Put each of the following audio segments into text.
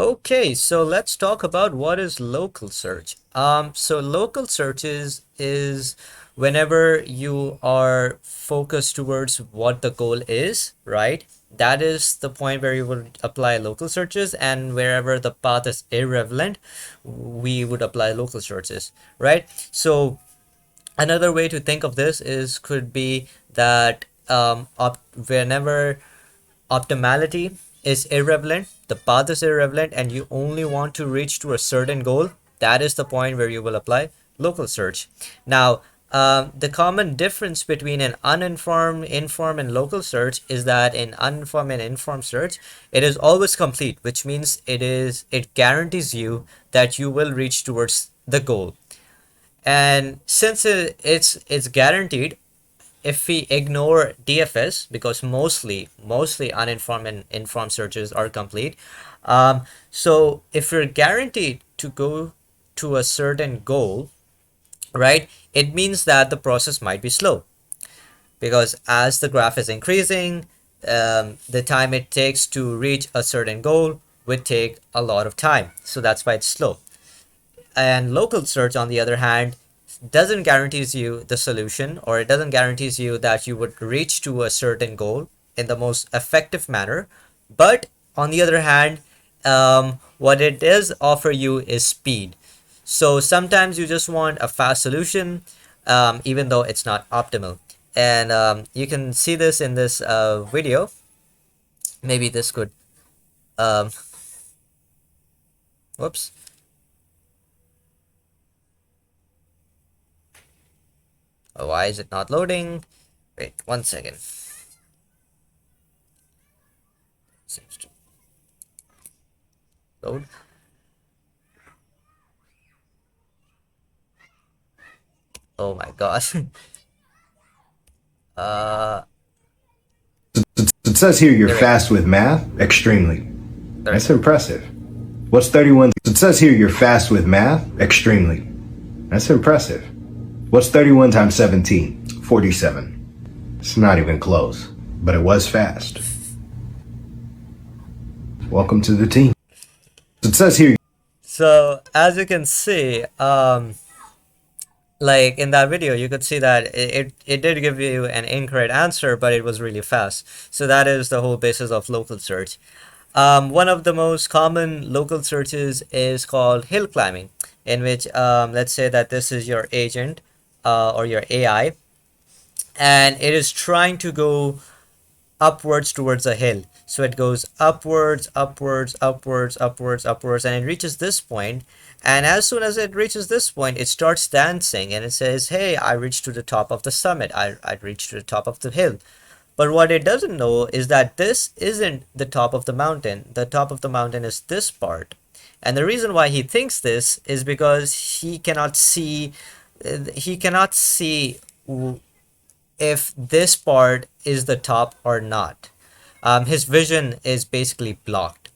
Okay, so let's talk about what is local search. So local search is whenever you are focused towards what the goal is, right? That is the point where you would apply local searches, and wherever the path is irrelevant, we would apply local searches, right? So another way to think of this is could be that whenever optimality is irrelevant, the path is irrelevant, and you only want to reach to a certain goal, that is the point where you will apply local search. Now, the common difference between an uninformed, informed, and local search is that in uninformed and informed search, it is always complete, which means it guarantees you that you will reach towards the goal. And since it's guaranteed, if we ignore DFS, because mostly uninformed and informed searches are complete, so if you're guaranteed to go to a certain goal, right, it means that the process might be slow, because as the graph is increasing, the time it takes to reach a certain goal would take a lot of time, so that's why it's slow. And local search, on the other hand, doesn't guarantees you the solution, or it doesn't guarantees you that you would reach to a certain goal in the most effective manner. But on the other hand, what it does offer you is speed. So sometimes you just want a fast solution, even though it's not optimal. And you can see this in this video. Maybe this could, um, whoops. Oh, why is it not loading? Wait, 1 second. Seems to load. Oh my gosh. uh, It says here you're there we go. fast with math. Extremely. There we That's go. impressive. What's 31? It says here you're fast with math. Extremely. That's impressive. What's 31 times 17? 47. It's not even close, but it was fast. Welcome to the team. It says here. So as you can see, like in that video, you could see that it did give you an incorrect answer, but it was really fast. So that is the whole basis of local search. One of the most common local searches is called hill climbing, in which let's say that this is your agent or your AI, and it is trying to go upwards towards a hill. So it goes upwards, upwards, upwards, upwards, upwards, and it reaches this point. And as soon as it reaches this point, it starts dancing and it says, hey, I reached to the top of the summit. I reached to the top of the hill. But what it doesn't know is that this isn't the top of the mountain. The top of the mountain is this part. And the reason why he thinks this is because he cannot see if this part is the top or not. His vision is basically blocked.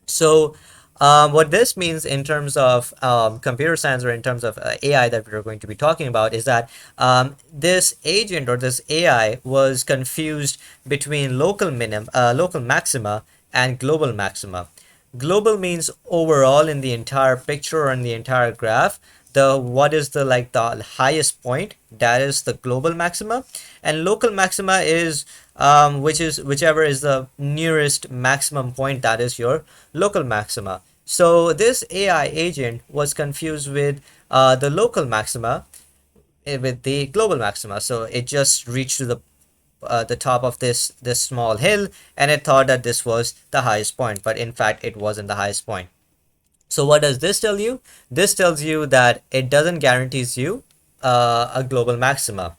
So what this means in terms of computer science, or in terms of AI that we're going to be talking about, is that this agent or this AI was confused between local maxima and global maxima. Global means overall in the entire picture or in the entire graph. The what is the like the highest point, that is the global maxima, and local maxima is whichever is the nearest maximum point, that is your local maxima. So this AI agent was confused with the local maxima with the global maxima. So it just reached to the top of this small hill, and it thought that this was the highest point, but in fact it wasn't the highest point. So what does this tell you? This tells you that it doesn't guarantees you a global maxima.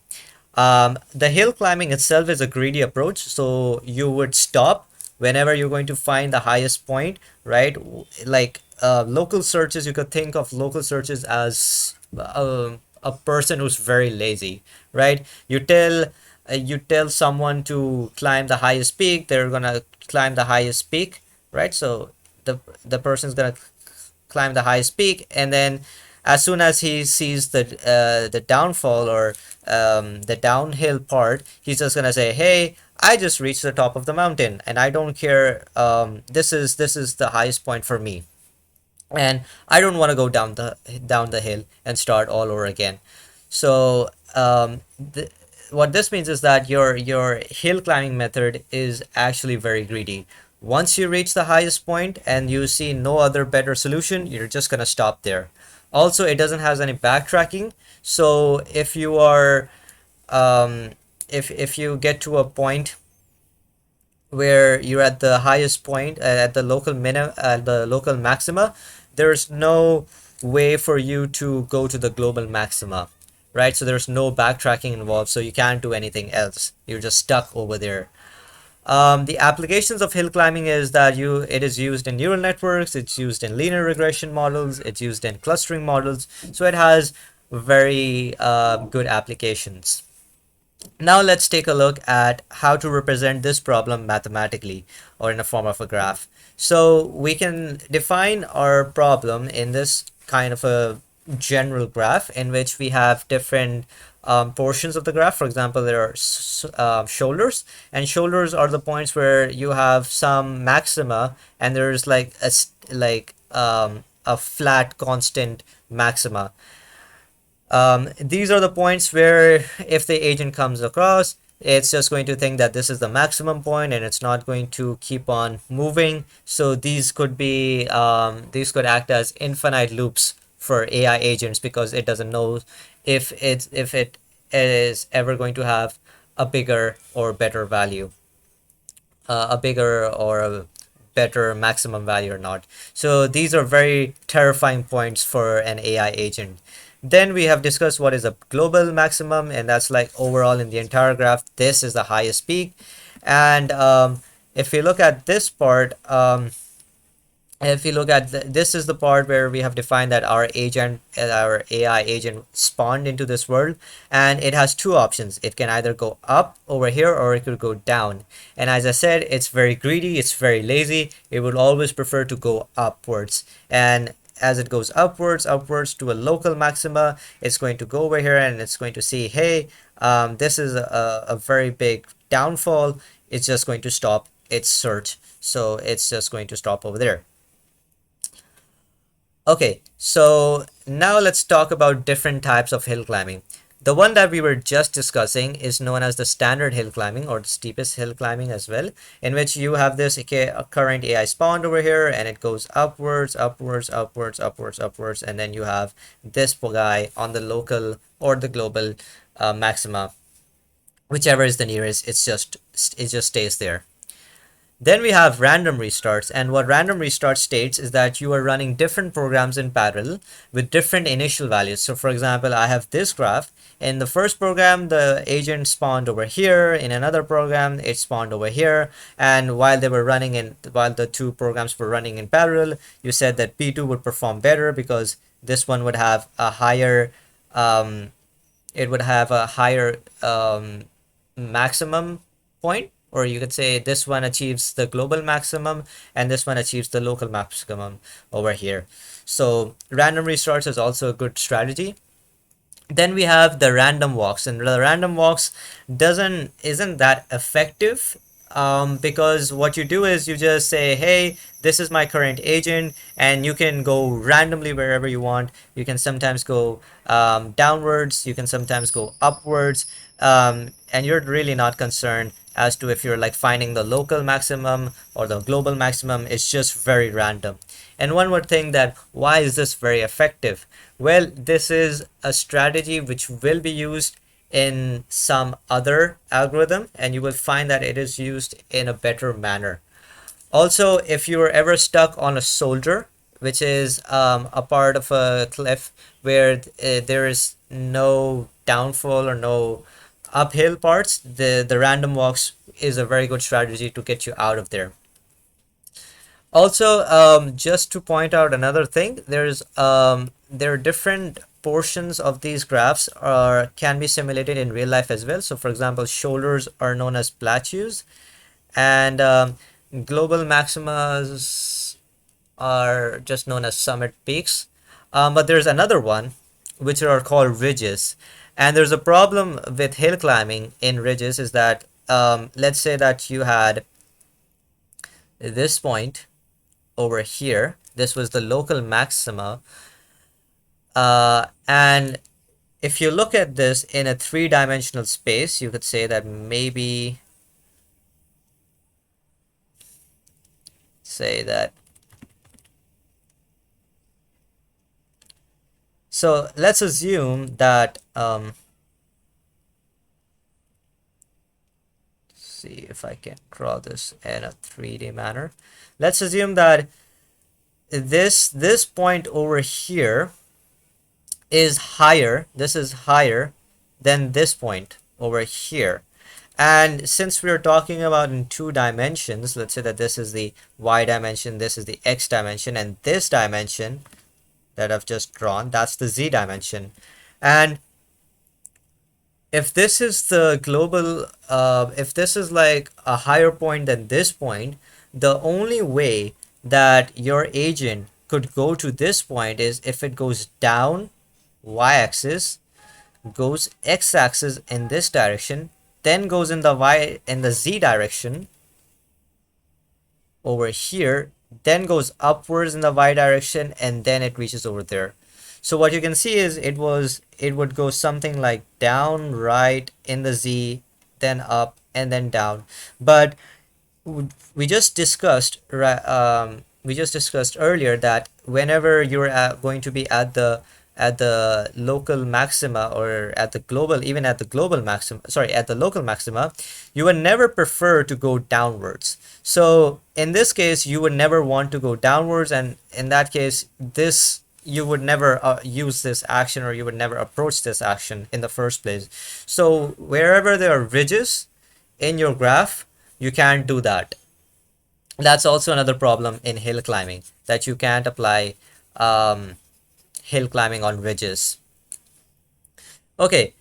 The hill climbing itself is a greedy approach, so you would stop whenever you're going to find the highest point, right? Like local searches, you could think of local searches as a person who's very lazy, right? You tell someone to climb the highest peak, they're gonna climb the highest peak, right? So the person's gonna climb the highest peak, and then As soon as he sees the downfall or the downhill part, he's just gonna say, "Hey, I just reached the top of the mountain, and I don't care. This is the highest point for me, and I don't want to go down the hill and start all over again." So what this means is that your hill climbing method is actually very greedy. Once you reach the highest point and you see no other better solution, you're just gonna stop there. Also, it doesn't have any backtracking. So if you are if you get to a point where you're at the highest point at the local the local maxima, there's no way for you to go to the global maxima, right? So there's no backtracking involved, so you can't do anything else. You're just stuck over there. The applications of hill climbing is that it is used in neural networks, it's used in linear regression models, it's used in clustering models, so it has very good applications. Now let's take a look at how to represent this problem mathematically or in a form of a graph. So we can define our problem in this kind of a general graph in which we have different portions of the graph. For example, there are shoulders, and shoulders are the points where you have some maxima and there's like a flat constant maxima. These are the points where if the agent comes across, it's just going to think that this is the maximum point and it's not going to keep on moving. So these could act as infinite loops for AI agents because it doesn't know if it is ever going to have a bigger or better value, a bigger or a better maximum value or not. So these are very terrifying points for an AI agent. Then we have discussed what is a global maximum, and that's like overall in the entire graph, this is the highest peak. And if we look at this part, if you look at this is the part where we have defined that our AI agent spawned into this world, and it has two options. It can either go up over here or it could go down. And as I said, it's very greedy, it's very lazy. It would always prefer to go upwards. And as it goes upwards to a local maxima, it's going to go over here and it's going to see, hey, this is a very big downfall. It's just going to stop its search. So it's just going to stop over there. Okay, so now let's talk about different types of hill climbing. The one that we were just discussing is known as the standard hill climbing or the steepest hill climbing as well, in which you have this current AI spawned over here and it goes upwards, and then you have this guy on the local or the global maxima. Whichever is the nearest, it just stays there. Then we have random restarts, and what random restart states is that you are running different programs in parallel with different initial values. So for example, I have this graph. In the first program, the agent spawned over here. In another program, it spawned over here. And while the two programs were running in parallel, you said that P2 would perform better because this one would have a higher maximum point, or you could say this one achieves the global maximum and this one achieves the local maximum over here. So random restarts is also a good strategy. Then we have the random walks, and the random walks isn't that effective because what you do is you just say, hey, this is my current agent, and you can go randomly wherever you want. You can sometimes go downwards, you can sometimes go upwards, and you're really not concerned as to if you're like finding the local maximum or the global maximum. It's just very random. And one would think that why is this very effective? Well, this is a strategy which will be used in some other algorithm, and you will find that it is used in a better manner. Also, if you are ever stuck on a soldier, which is a part of a cliff where there is no downfall or no uphill parts, the random walks is a very good strategy to get you out of there. Also, just to point out another thing, there are different portions of these graphs can be simulated in real life as well. So for example, shoulders are known as plateaus, and global maximas are just known as summit peaks. But there's another one, which are called ridges. And there's a problem with hill climbing in ridges is that, let's say that you had this point over here. This was the local maxima. And if you look at this in a three-dimensional space, you could say that maybe, say that, so let's assume that, see if I can draw this in a 3D manner. Let's assume that this point over here is higher. This is higher than this point over here. And since we're talking about in two dimensions, let's say that this is the y dimension, this is the x dimension, and this dimension that I've just drawn, that's the z dimension. And if this is the global, if this is like a higher point than this point, the only way that your agent could go to this point is if it goes down y-axis, goes x-axis in this direction, then goes in the z direction over here, then goes upwards in the y direction, and then it reaches over there. So what you can see is it would go something like down, right, in the z, then up, and then down. But we just discussed earlier that whenever you're going to be at the local maxima, or at the global, even at the global maxima, sorry, at the local maxima, you would never prefer to go downwards. So in this case, you would never want to go downwards, and in that case, this you would never use this action, or you would never approach this action in the first place. So wherever there are ridges in your graph, you can't do that. That's also another problem in hill climbing, that you can't apply hill climbing on ridges. Okay,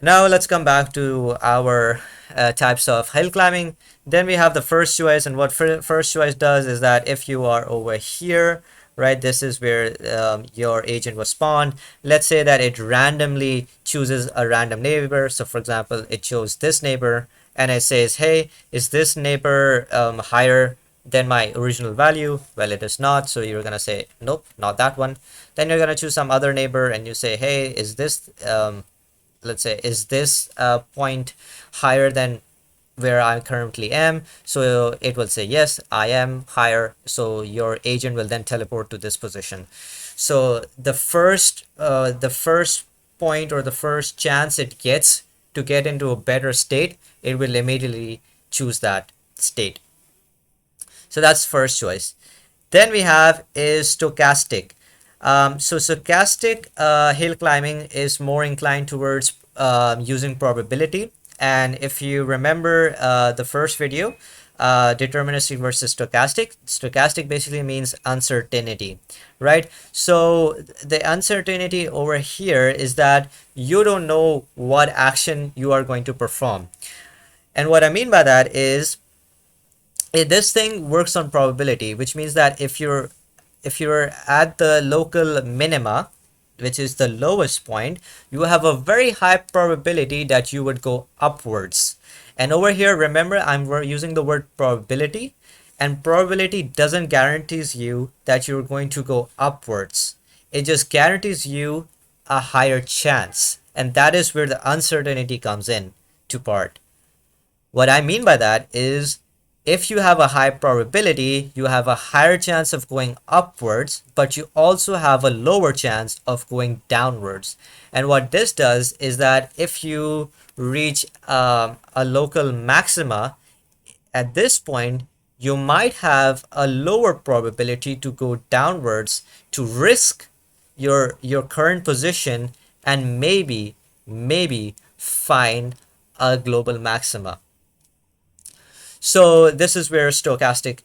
now let's come back to our types of hill climbing. Then we have the first choice, and what first choice does is that if you are over here, right, this is where your agent was spawned. Let's say that it randomly chooses a random neighbor. So for example, it chose this neighbor, and it says, hey, is this neighbor higher than my original value? Well, it is not, so you're gonna say nope, not that one. Then you're gonna choose some other neighbor, and you say, hey, is this let's say, is this point higher than where I currently am? So it will say yes, I am higher, so your agent will then teleport to this position. So the first point, or the first chance it gets to get into a better state, it will immediately choose that state. So that's first choice. Then we have is stochastic. So stochastic hill climbing is more inclined towards using probability. And if you remember the first video, deterministic versus stochastic, stochastic basically means uncertainty, right? So the uncertainty over here is that you don't know what action you are going to perform. And what I mean by that is, this thing works on probability, which means that if you're at the local minima, which is the lowest point, you have a very high probability that you would go upwards. And over here, remember, I'm using the word probability, and probability doesn't guarantees you that you're going to go upwards. It just guarantees you a higher chance, and that is where the uncertainty comes in to part. What I mean by that is, if you have a high probability, you have a higher chance of going upwards, but you also have a lower chance of going downwards. And what this does is that if you reach a local maxima at this point, you might have a lower probability to go downwards, to risk your current position, and maybe find a global maxima. So this is where stochastic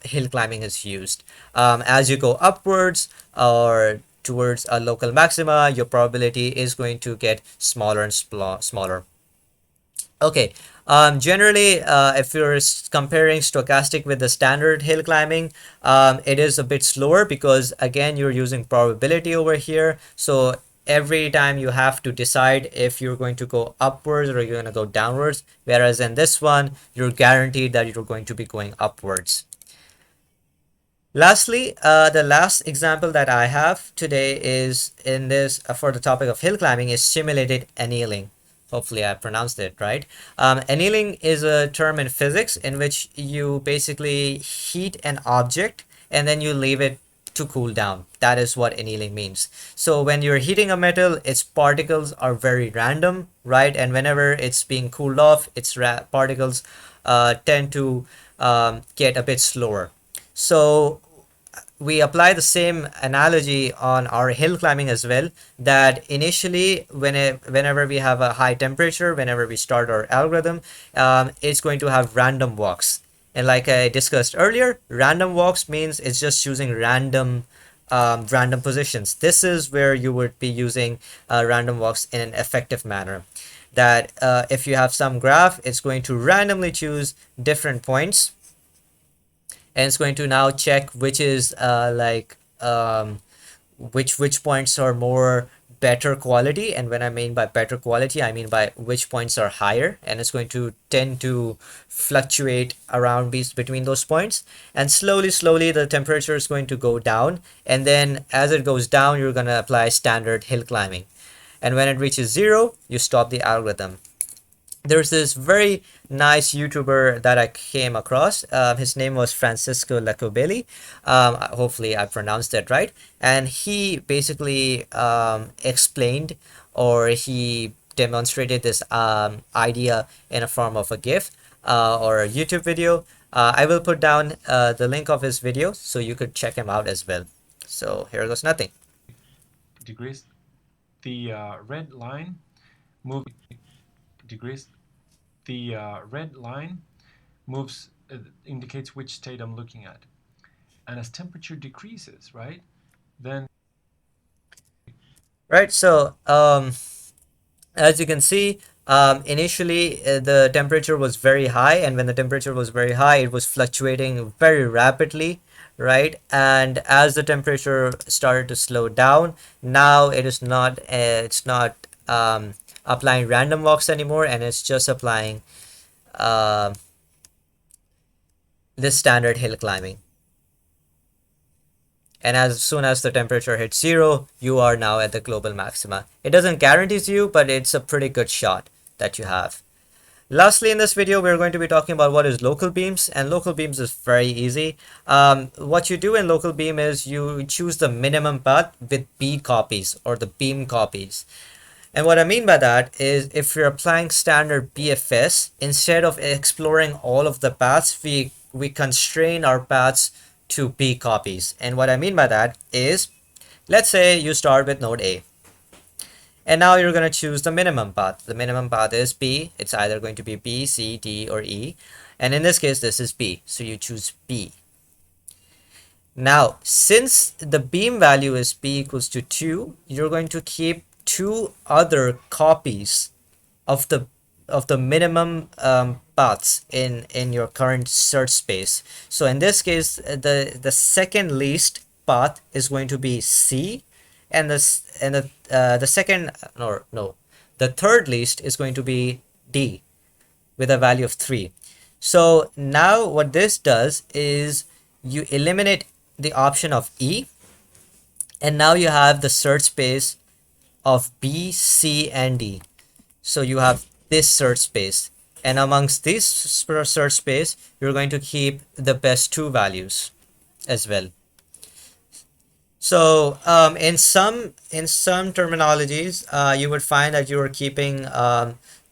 hill climbing is used. As you go upwards or towards a local maxima, your probability is going to get smaller and smaller. Okay, Generally, if you're comparing stochastic with the standard hill climbing, it is a bit slower because again you're using probability over here. So every time you have to decide if you're going to go upwards or you're going to go downwards. Whereas in this one, you're guaranteed that you're going to be going upwards. Lastly, the last example that I have today is in this for the topic of hill climbing is simulated annealing. Hopefully I pronounced it right. Annealing is a term in physics in which you basically heat an object and then you leave it to cool down. That is what annealing means. So when you're heating a metal, its particles are very random, right? And whenever it's being cooled off, its particles tend to get a bit slower. So we apply the same analogy on our hill climbing as well, that initially whenever we have a high temperature, whenever we start our algorithm, it's going to have random walks. And like I discussed earlier, random walks means it's just choosing random positions. This is where you would be using random walks in an effective manner. That if you have some graph, it's going to randomly choose different points, and it's going to now check which is which points are more better quality. And when I mean by better quality, I mean by which points are higher, and it's going to tend to fluctuate around between those points. And slowly the temperature is going to go down, and then as it goes down, you're going to apply standard hill climbing, and when it reaches 0, you stop the algorithm. There's this very nice YouTuber that I came across. His name was Francisco Lacobelli. Hopefully I pronounced that right. And he basically explained, or he demonstrated this idea in a form of a GIF or a YouTube video. I will put down the link of his video so you could check him out as well. So here goes nothing. Degrees. The red line moves degrees. The red line moves indicates which state I'm looking at, and as temperature decreases, right, then Right. So as you can see, initially the temperature was very high, and when the temperature was very high, it was fluctuating very rapidly, right? And as the temperature started to slow down, now it is not it's not applying random walks anymore, and it's just applying uh, this standard hill climbing. And as soon as the temperature hits 0, you are now at the global maxima. It doesn't guarantee you, but it's a pretty good shot that you have. Lastly, in this video, we're going to be talking about what is local beams, and local beams is very easy. What you do in local beam is you choose the minimum path with B copies, or the beam copies. And what I mean by that is if you're applying standard BFS, instead of exploring all of the paths, we constrain our paths to B copies. And what I mean by that is, let's say you start with node A. And now you're going to choose the minimum path. The minimum path is B. It's either going to be B, C, D, or E. And in this case, this is B. So you choose B. Now, since the beam value is B equals to 2, you're going to keep 2 other copies of the minimum paths in your current search space. So in this case, the second least path is going to be C, and the third least is going to be D with a value of 3. So now what this does is you eliminate the option of E, and now you have the search space of B, C, and D. So you have this search space, and amongst this search space, you're going to keep the best 2 values as well. So in some terminologies, you would find that you are keeping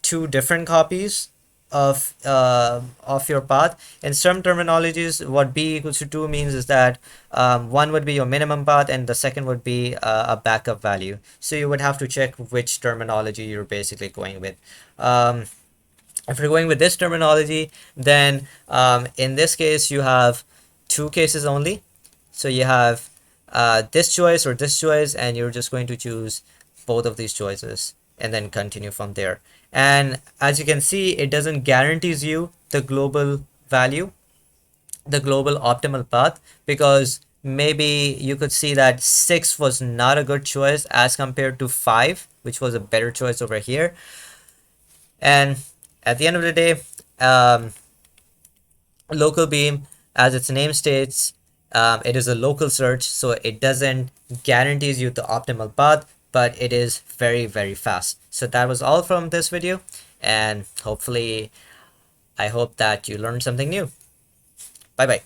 2 different copies of your path. In some terminologies, what B equals to 2 means is that one would be your minimum path and the second would be a backup value. So you would have to check which terminology you're basically going with. If you're going with this terminology, then in this case you have 2 cases only. So you have this choice or this choice, and you're just going to choose both of these choices. and then continue from there. And as you can see, it doesn't guarantees you the global value, the global optimal path, because maybe you could see that 6 was not a good choice as compared to 5, which was a better choice over here. And at the end of the day, local beam, as its name states, it is a local search, so it doesn't guarantees you the optimal path, but it is very, very fast. So that was all from this video, and hopefully I hope that you learned something new. Bye bye.